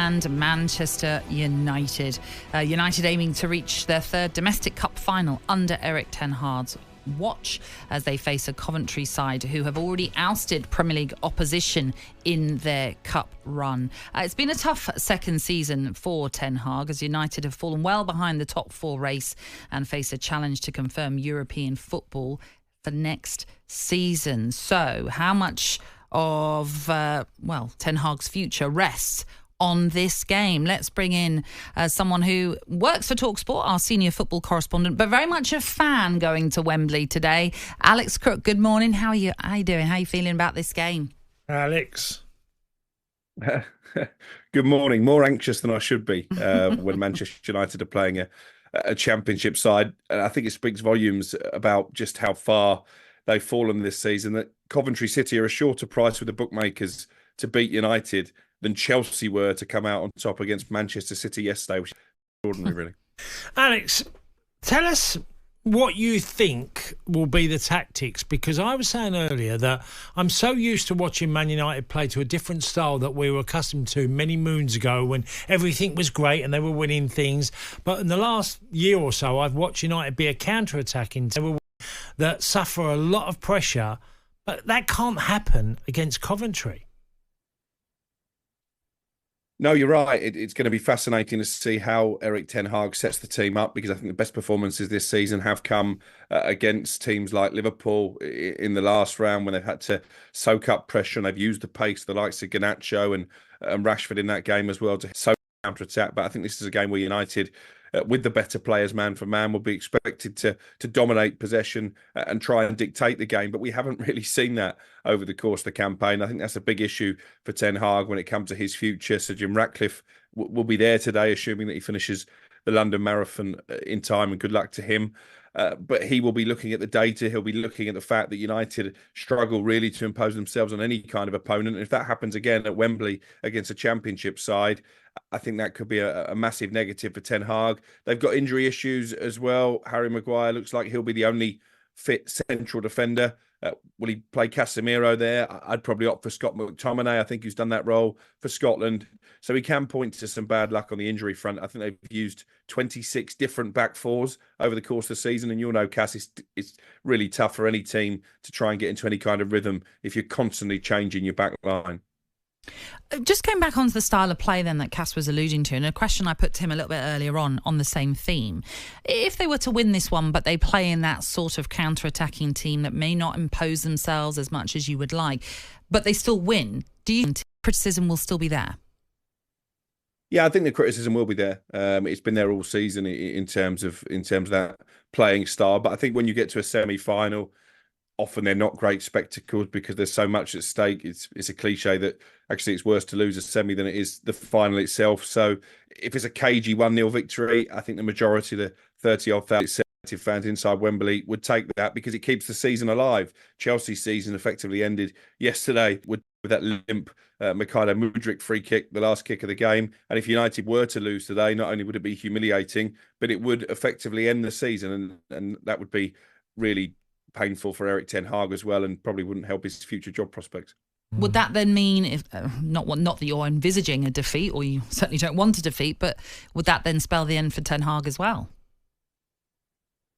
and Manchester United. United aiming to reach their third domestic cup final under Erik ten Hag's watch as they face a Coventry side who have already ousted Premier League opposition in their cup run. It's been a tough second season for Ten Hag as United have fallen well behind the top four race and face a challenge to confirm European football for next season. So how much of Ten Hag's future rests on this game? Let's bring in someone who works for talkSPORT, our senior football correspondent, but very much a fan going to Wembley today. Alex Crook, good morning. How are you doing? How are you feeling about this game? Alex. Good morning. More anxious than I should be when Manchester United are playing a championship side. And I think it speaks volumes about just how far they've fallen this season, that Coventry City are a shorter price with the bookmakers to beat United than Chelsea were to come out on top against Manchester City yesterday, which is extraordinary, really. Alex, tell us what you think will be the tactics, because I was saying earlier that I'm so used to watching Man United play to a different style that we were accustomed to many moons ago when everything was great and they were winning things. But in the last year or so, I've watched United be a counter-attacking team that suffer a lot of pressure, but that can't happen against Coventry. No, you're right. It's going to be fascinating to see how Erik ten Hag sets the team up, because I think the best performances this season have come against teams like Liverpool in the last round when they've had to soak up pressure and they've used the pace, the likes of Garnacho and Rashford in that game as well to soak counter-attack. But I think this is a game where United, with the better players man for man, will be expected to dominate possession and try and dictate the game. But we haven't really seen that over the course of the campaign. I think that's a big issue for Ten Hag when it comes to his future. Sir Jim Ratcliffe will be there today, assuming that he finishes the London Marathon in time, and good luck to him. But he will be looking at the data. He'll be looking at the fact that United struggle really to impose themselves on any kind of opponent. And if that happens again at Wembley against a championship side, I think that could be a massive negative for Ten Hag. They've got injury issues as well. Harry Maguire looks like he'll be the only fit central defender. Will he play Casemiro there? I'd probably opt for Scott McTominay, I think, who's done that role for Scotland. So he can point to some bad luck on the injury front. I think they've used 26 different back fours over the course of the season. And you'll know, Cass, it's really tough for any team to try and get into any kind of rhythm if you're constantly changing your back line. Just going back onto the style of play then that Cass was alluding to, and a question I put to him a little bit earlier on the same theme. If they were to win this one, but they play in that sort of counter-attacking team that may not impose themselves as much as you would like, but they still win, do you think criticism will still be there? Yeah, I think the criticism will be there. It's been there all season in terms of that playing style. But I think when you get to a semi-final, often they're not great spectacles because there's so much at stake. It's a cliche that actually it's worse to lose a semi than it is the final itself. So if it's a cagey 1-0 victory, I think the majority of the 30-odd thousand fans inside Wembley would take that because it keeps the season alive. Chelsea's season effectively ended yesterday with that limp Mikhailo Mudryk free kick, the last kick of the game. And if United were to lose today, not only would it be humiliating, but it would effectively end the season. And that would be really painful for Erik ten Hag as well, and probably wouldn't help his future job prospects. Would that then mean, if not that you're envisaging a defeat, or you certainly don't want a defeat, but would that then spell the end for Ten Hag as well?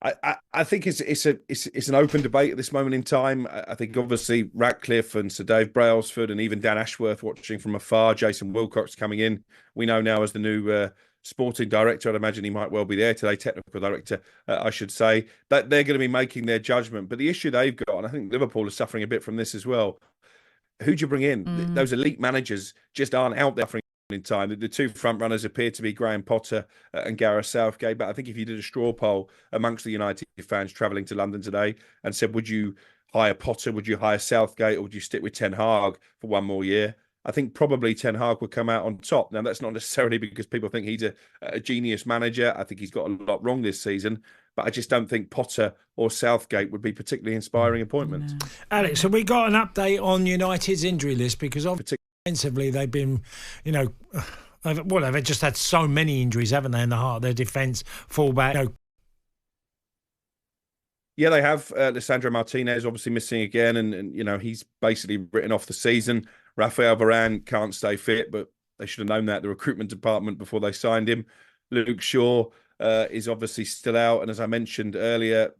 I think it's an open debate at this moment in time. I think obviously Ratcliffe and Sir Dave Brailsford and even Dan Ashworth watching from afar, Jason Wilcox coming in. We know now as the new sporting director, I'd imagine he might well be there today, technical director, I should say, that they're going to be making their judgment. But the issue they've got, and I think Liverpool is suffering a bit from this as well, who do you bring in? Those elite managers just aren't out there in time. The two front runners appear to be Graham Potter and Gareth Southgate. But I think if you did a straw poll amongst the United fans travelling to London today and said, would you hire Potter, would you hire Southgate, or would you stick with Ten Hag for one more year? I think probably Ten Hag would come out on top. Now, that's not necessarily because people think he's a genius manager. I think he's got a lot wrong this season. But I just don't think Potter or Southgate would be particularly inspiring appointments. No. Alex, have we got an update on United's injury list? Because offensively, they've been, they've just had so many injuries, haven't they, in the heart of their defence, fullback. Yeah, they have. Lisandro Martinez obviously missing again, and he's basically written off the season. Rafael Varane can't stay fit, but They should have known that, the recruitment department, before they signed him. Luke Shaw is obviously still out. And as I mentioned earlier,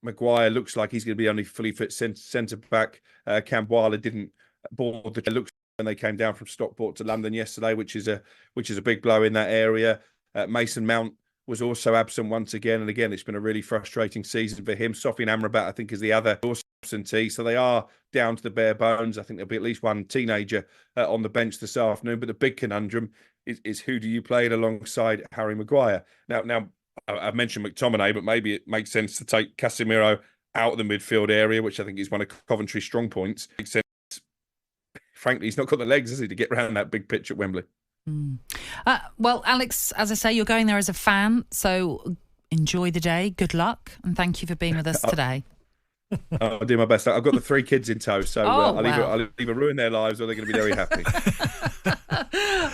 Maguire looks like he's going to be only fully fit centre-back. Cam Wilder didn't board the looks when they came down from Stockport to London yesterday, which is a big blow in that area. Mason Mount was also absent once again. And again, it's been a really frustrating season for him. Sofian Amrabat, I think, is the other absentee. So they are down to the bare bones. I think there'll be at least one teenager on the bench this afternoon. But the big conundrum is who do you play alongside Harry Maguire? Now, I've mentioned McTominay, but maybe it makes sense to take Casemiro out of the midfield area, which I think is one of Coventry's strong points. Makes sense. Frankly, he's not got the legs, has he, to get around that big pitch at Wembley? Well, Alex, as I say, you're going there as a fan, so enjoy the day. Good luck, and thank you for being with us today. I'll do my best. I've got the 3 kids in tow, so I'll either ruin their lives or they're going to be very happy.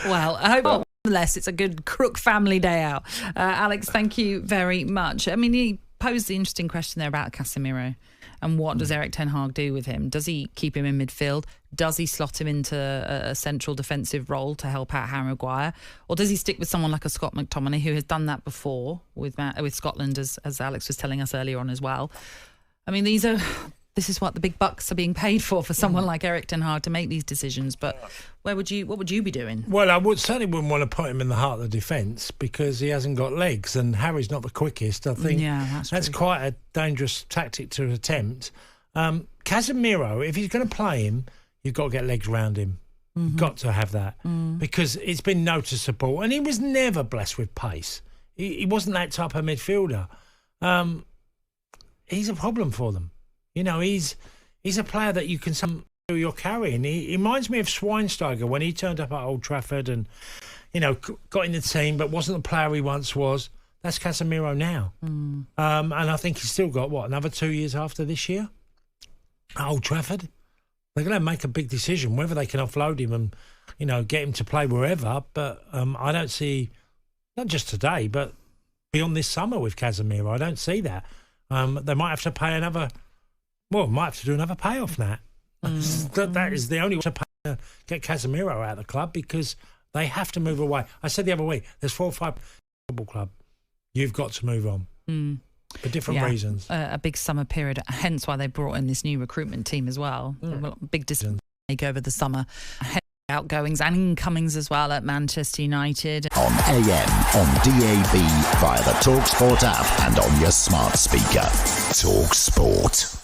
Well, I hope nonetheless it's a good Crook family day out. Alex, thank you very much. I mean, he posed the interesting question there about Casemiro. And what does Erik ten Hag do with him? Does he keep him in midfield? Does he slot him into a central defensive role to help out Harry Maguire? Or does he stick with someone like a Scott McTominay, who has done that before with Scotland, as Alex was telling us earlier on as well? I mean, this is what the big bucks are being paid for someone like Erik ten Hag to make these decisions. But what would you be doing? Well, I certainly wouldn't want to put him in the heart of the defence because he hasn't got legs, and Harry's not the quickest. I think that's quite a dangerous tactic to attempt. Casemiro, if he's going to play him, you've got to get legs around him. You've got to have that because it's been noticeable, and he was never blessed with pace. He wasn't that type of midfielder. He's a problem for them. You know, he's a player that you can you're carrying. He reminds me of Schweinsteiger when he turned up at Old Trafford and, you know, got in the team but wasn't the player he once was. That's Casemiro now. And I think he's still got, another 2 years after this year at Old Trafford? They're going to make a big decision whether they can offload him and, you know, get him to play wherever. But I don't see, not just today, but beyond this summer with Casemiro, I don't see that. They might have to pay might have to do another payoff now. That is the only way to get Casemiro out of the club because they have to move away. I said the other week, there's 4 or 5 football club. You've got to move on for different reasons. A big summer period, hence why they brought in this new recruitment team as well. Big decision over the summer. Outgoings and incomings as well at Manchester United. On AM, on DAB, via the talkSPORT app and on your smart speaker. talkSPORT.